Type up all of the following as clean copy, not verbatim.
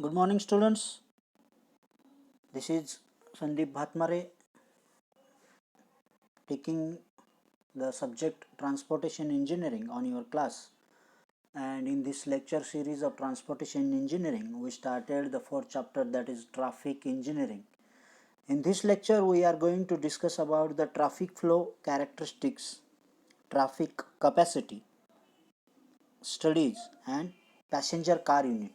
Good morning, students. This is Sandeep Bhatmare taking the subject Transportation Engineering on your class. And in this lecture series of Transportation Engineering, we started the fourth chapter, that is Traffic Engineering. In this lecture, we are going to discuss about the traffic flow characteristics, traffic capacity, studies, and passenger car unit.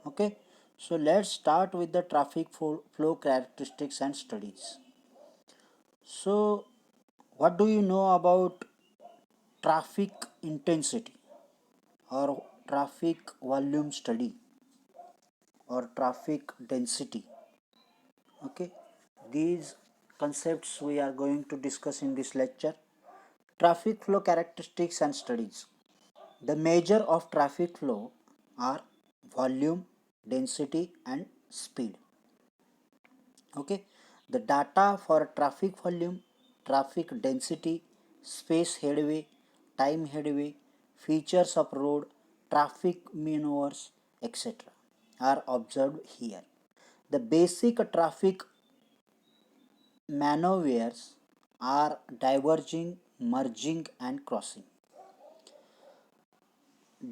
Okay, so let's start with the traffic flow characteristics and studies. So, what do you know about traffic intensity or traffic volume study or traffic density? Okay, these concepts we are going to discuss in this lecture. Traffic flow characteristics and studies. The measure of traffic flow are volume, density, and speed. Okay, the data for traffic volume, traffic density, space headway, time headway, features of road, traffic maneuvers, etc. are observed here. The basic traffic maneuvers are diverging, merging, and crossing.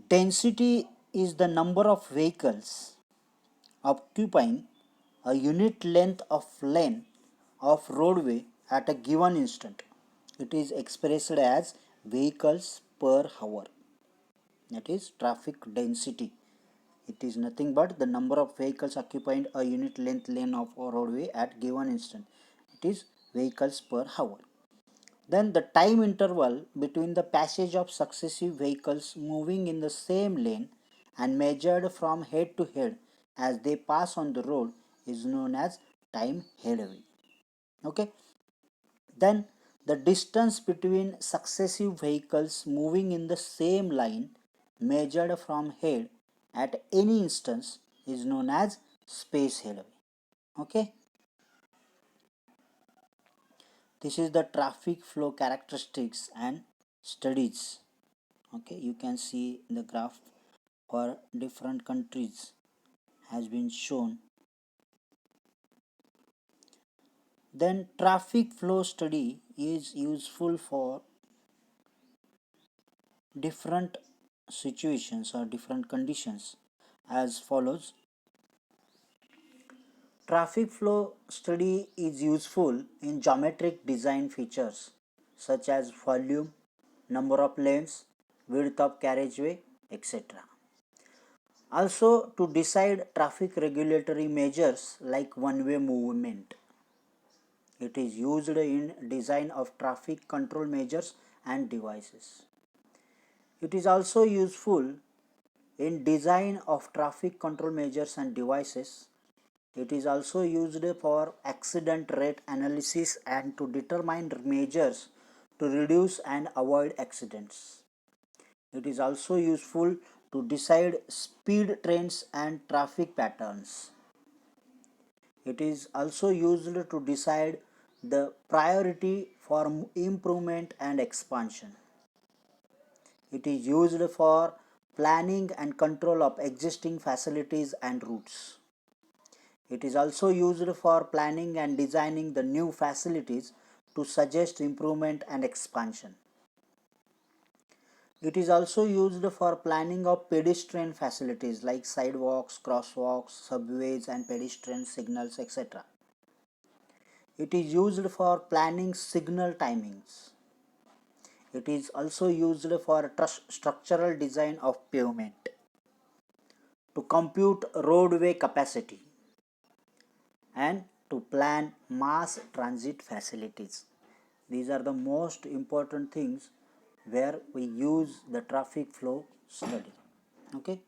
Density is the number of vehicles occupying a unit length of lane of roadway at a given instant. It is expressed as vehicles per hour. That is traffic density. It is nothing but the number of vehicles occupying a unit length lane of a roadway at given instant. It is vehicles per hour. Then the time interval between the passage of successive vehicles moving in the same lane and measured from head to head as they pass on the road is known as time headway. Okay. Then the distance between successive vehicles moving in the same line measured from head at any instance is known as space headway. Okay. This is the traffic flow characteristics and studies. Okay, you can see the graph for different countries has been shown. Then traffic flow study is useful for different situations or different conditions as follows. Traffic flow study is useful in geometric design features such as volume, number of lanes, width of carriageway, etc. Also to decide traffic regulatory measures like one-way movement. It is used in design of traffic control measures and devices. It is also useful in design of traffic control measures and devices. It is also used for accident rate analysis and to determine measures to reduce and avoid accidents. It is also useful to decide speed trends and traffic patterns. It is also used to decide the priority for improvement and expansion. It is used for planning and control of existing facilities and routes. It is also used for planning and designing the new facilities to suggest improvement and expansion. It is also used for planning of pedestrian facilities like sidewalks, crosswalks, subways, and pedestrian signals, etc. It is used for planning signal timings. It is also used for structural design of pavement, to compute roadway capacity, and to plan mass transit facilities. These are the most important things where we use the traffic flow study. Okay.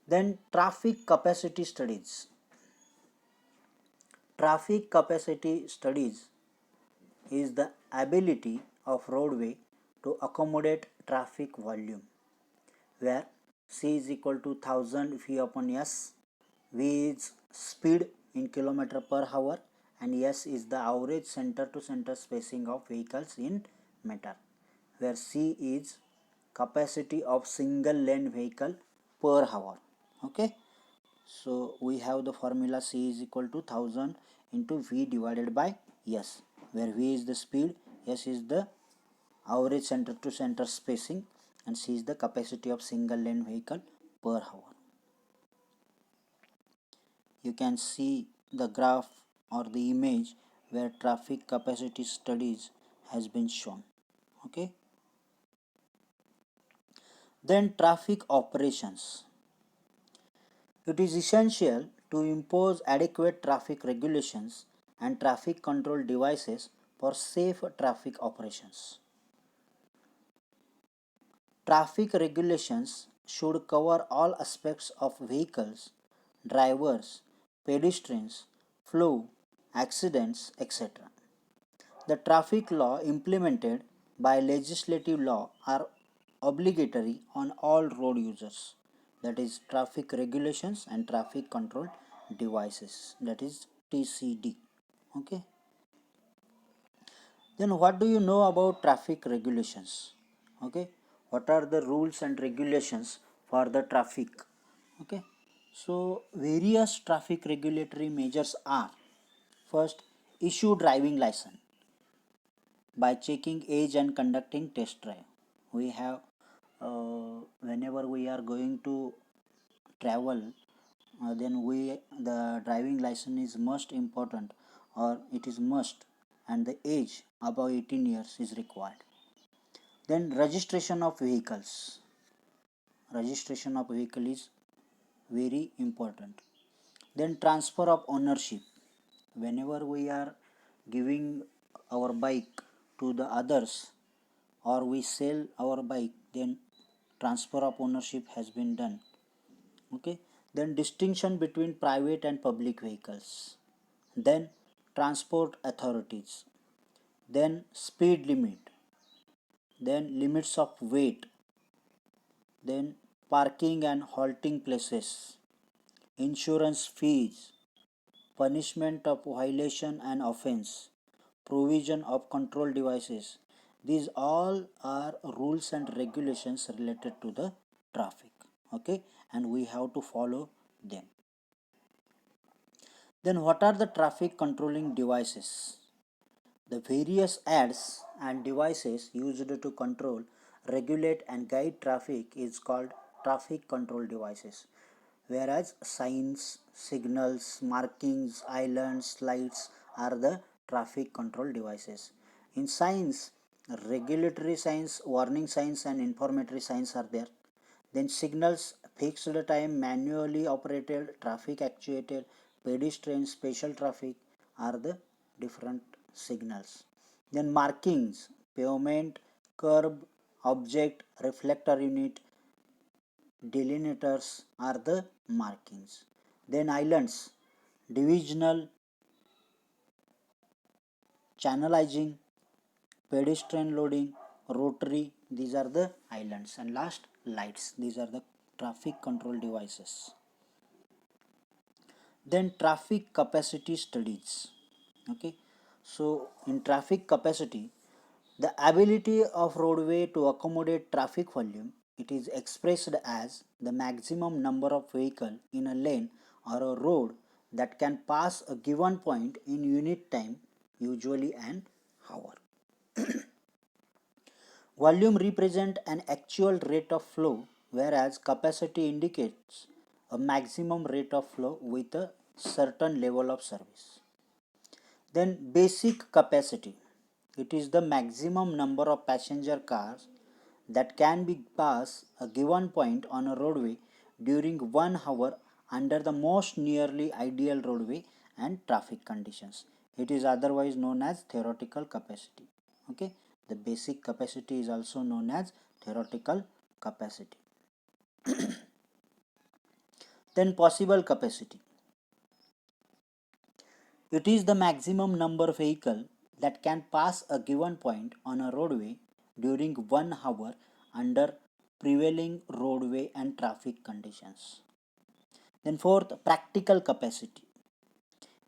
Then traffic capacity studies. Traffic capacity studies is the ability of roadway to accommodate traffic volume, where C is equal to 1000 V upon S, V is speed in kilometer per hour, and S is the average center to center spacing of vehicles in meter, where C is capacity of single lane vehicle per hour. Okay, So we have the formula C is equal to 1000 into V divided by S, where V is the speed, S is the average center to center spacing, and C is the capacity of single lane vehicle per hour. You can see the graph or the image where traffic capacity studies has been shown. Okay. Then traffic operations. It is essential to impose adequate traffic regulations and traffic control devices for safe traffic operations. Traffic regulations should cover all aspects of vehicles, drivers, pedestrians, flow, accidents, etc. The traffic law implemented by legislative law are obligatory on all road users, that is traffic regulations and traffic control devices, that is TCD. Okay. Then what do you know about traffic regulations? Okay. What are the rules and regulations for the traffic? Okay. So various traffic regulatory measures are: first, issue driving license by checking age and conducting test drive. We have whenever we are going to travel, then the driving license is most important, or it is must, and the age above 18 years is required. Then registration of vehicles. Registration of vehicle is very important. Then transfer of ownership. Whenever we are giving our bike to the others or we sell our bike, then transfer of ownership has been done. Okay. Then distinction between private and public vehicles. Then transport authorities. Then speed limit. Then limits of weight. Then parking and halting places. Insurance fees. Punishment of violation and offense. Provision of control devices. These all are rules and regulations related to the traffic. Okay, and we have to follow them. Then what are the traffic controlling devices? The various aids and devices used to control, regulate and guide traffic is called traffic control devices. Whereas signs, signals, markings, islands, lights are the traffic control devices. In signs, regulatory signs, warning signs and informatory signs are there. Then signals, fixed time, manually operated, traffic actuated, pedestrian, special traffic are the different signals. Then markings, pavement, curb, object, reflector unit, delineators are the markings. Then islands, divisional, channelizing, pedestrian loading, rotary, these are the islands. And last, lights, these are the traffic control devices. Then traffic capacity studies. Okay, so in traffic capacity, the ability of roadway to accommodate traffic volume, it is expressed as the maximum number of vehicle in a lane or a road that can pass a given point in unit time, usually an hour. Volume represent an actual rate of flow, whereas capacity indicates a maximum rate of flow with a certain level of service. Then basic capacity. It is the maximum number of passenger cars that can be passed a given point on a roadway during 1 hour under the most nearly ideal roadway and traffic conditions. It is otherwise known as theoretical capacity. Okay, the basic capacity is also known as theoretical capacity. Then possible capacity. It is the maximum number of vehicle that can pass a given point on a roadway during 1 hour under prevailing roadway and traffic conditions. Then fourth, practical capacity.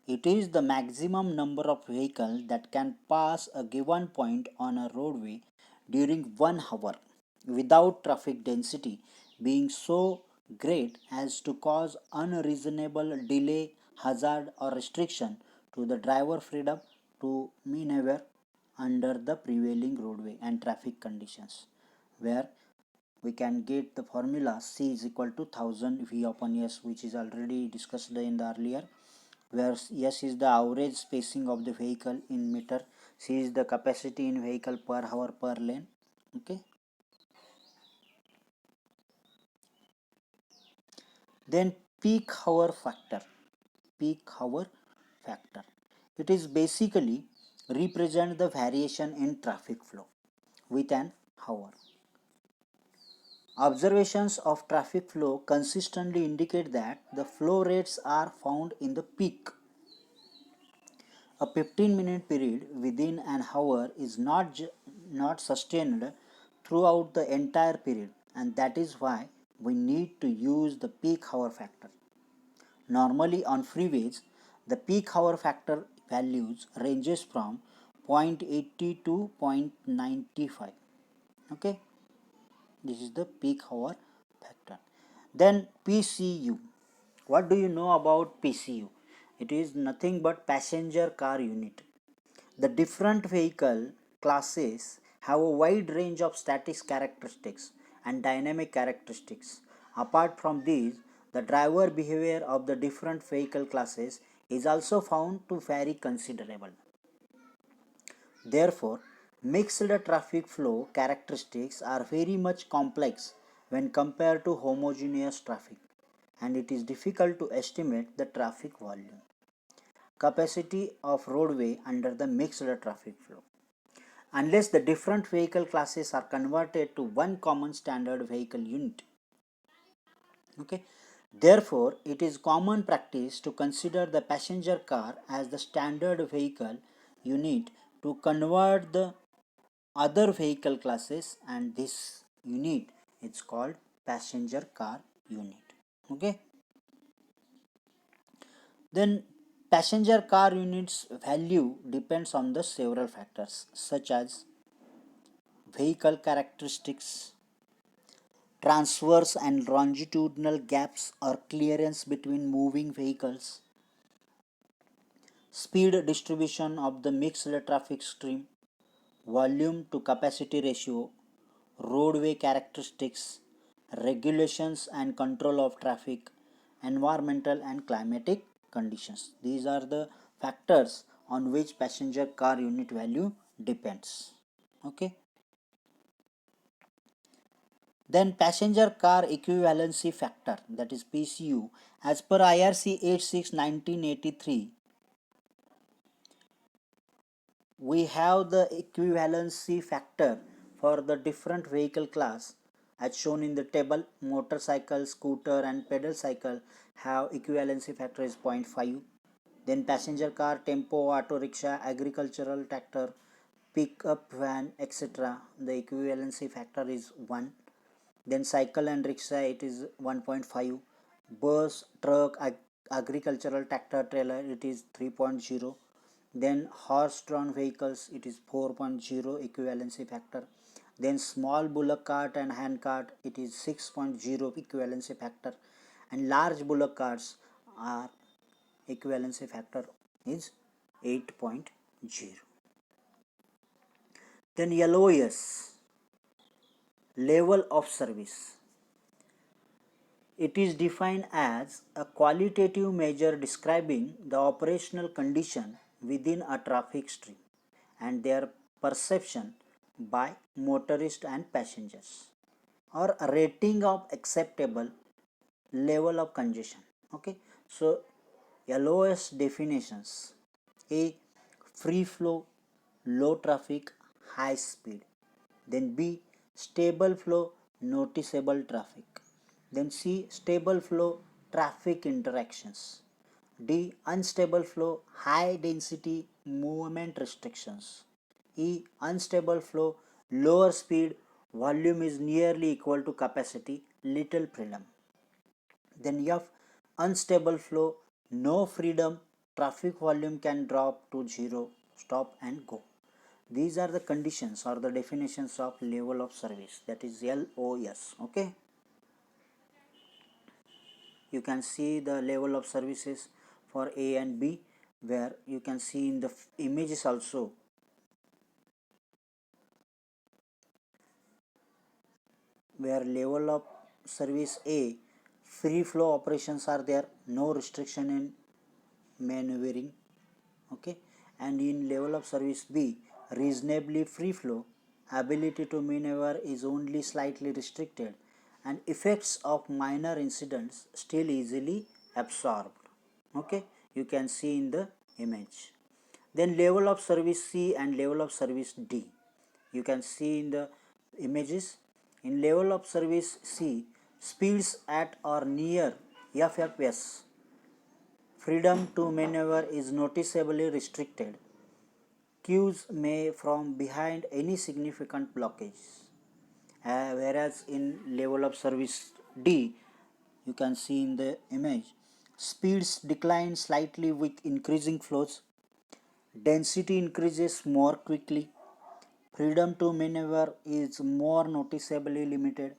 It is the maximum number of vehicles that can pass a given point on a roadway during 1 hour without traffic density being so great as to cause unreasonable delay, hazard, or restriction to the driver freedom to maneuver under the prevailing roadway and traffic conditions, where we can get the formula C is equal to 1000 V upon S, which is already discussed in the earlier, where S is the average spacing of the vehicle in meter, C is the capacity in vehicle per hour per lane. Okay. Then peak hour factor. Peak hour factor. It is basically represent the variation in traffic flow with an hour. Observations of traffic flow consistently indicate that the flow rates are found in the peak. A 15-minute period within an hour is not sustained throughout the entire period, and that is why we need to use the peak hour factor. Normally on freeways, the peak hour factor values ranges from 0.80 to 0.95. Okay, this is the peak hour factor. Then PCU. What do you know about PCU? It is nothing but passenger car unit. The different vehicle classes have a wide range of static characteristics and dynamic characteristics. Apart from these, the driver behavior of the different vehicle classes is also found to vary considerably. Therefore, mixed traffic flow characteristics are very much complex when compared to homogeneous traffic, and it is difficult to estimate the traffic volume capacity of roadway under the mixed traffic flow unless the different vehicle classes are converted to one common standard vehicle unit. Okay. Therefore, it is common practice to consider the passenger car as the standard vehicle unit to convert the other vehicle classes, and this unit is called passenger car unit. Okay. Then passenger car units value depends on the several factors such as vehicle characteristics, transverse and longitudinal gaps or clearance between moving vehicles, speed distribution of the mixed traffic stream, volume to capacity ratio, roadway characteristics, regulations and control of traffic, environmental and climatic conditions. These are the factors on which passenger car unit value depends. Okay. Then passenger car equivalency factor, that is PCU, as per IRC 86/1983, we have the equivalency factor for the different vehicle class as shown in the table. Motorcycle, scooter and pedal cycle have equivalency factor is 0.5. Then passenger car, tempo, auto rickshaw, agricultural tractor, pickup van, etc., the equivalency factor is 1. Then cycle and rickshaw, it is 1.5. Bus, truck, agricultural tractor, trailer, it is 3.0. Then horse drawn vehicles, it is 4.0 equivalency factor. Then small bullock cart and hand cart, it is 6.0 equivalency factor. And large bullock carts are equivalency factor is 8.0. Then LOS, level of service. It is defined as a qualitative measure describing the operational condition within a traffic stream and their perception by motorists and passengers, or a rating of acceptable level of congestion. Okay, so LOS definitions: A, free flow, low traffic, high speed. Then B, stable flow, noticeable traffic. Then C, stable flow, traffic interactions. D, unstable flow, high density movement restrictions. E, unstable flow, lower speed, volume is nearly equal to capacity, little freedom. Then F, unstable flow, no freedom, traffic volume can drop to zero, stop and go. These are the conditions or the definitions of level of service, that is LOS. Okay. you can see the level of services for A and B, where you can see in the images also where level of service A, free flow operations are there, no restriction in maneuvering, okay, and in level of service B, reasonably free flow, ability to maneuver is only slightly restricted, and effects of minor incidents still easily absorbed, okay, you can see in the image. Then level of service C and level of service D, you can see in the images. In level of service C, speeds at or near FFS, freedom to maneuver is noticeably restricted. Queues may from behind any significant blockage. Whereas in level of service D, you can see in the image, speeds decline slightly with increasing flows, density increases more quickly, freedom to maneuver is more noticeably limited,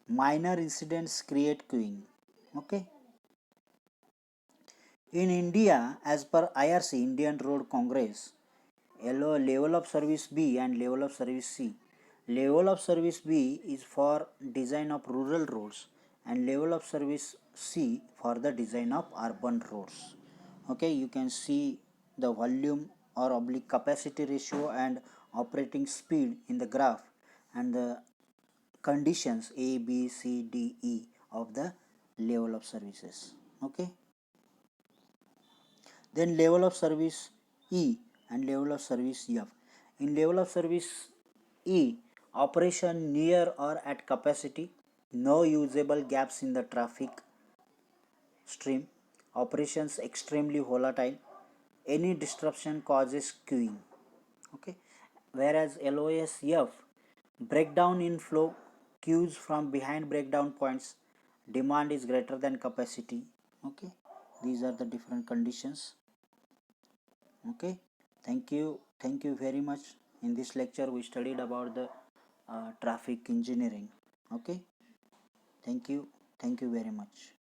minor incidents create queuing. Okay. In India, as per IRC, Indian Road Congress, level of service B and level of service C. Level of service B is for design of rural roads and level of service C for the design of urban roads. Okay, you can see the volume or oblique capacity ratio and operating speed in the graph and the conditions A, B, C, D, E of the level of services. Okay. Then level of service E and level of service F. In level of service E, operation near or at capacity, no usable gaps in the traffic stream, operations extremely volatile, any disruption causes queuing. Okay. Whereas LOSF, breakdown in flow, queues from behind breakdown points, demand is greater than capacity. Okay. These are the different conditions. Okay, thank you very much. In this lecture we studied about the traffic engineering. Okay, thank you very much.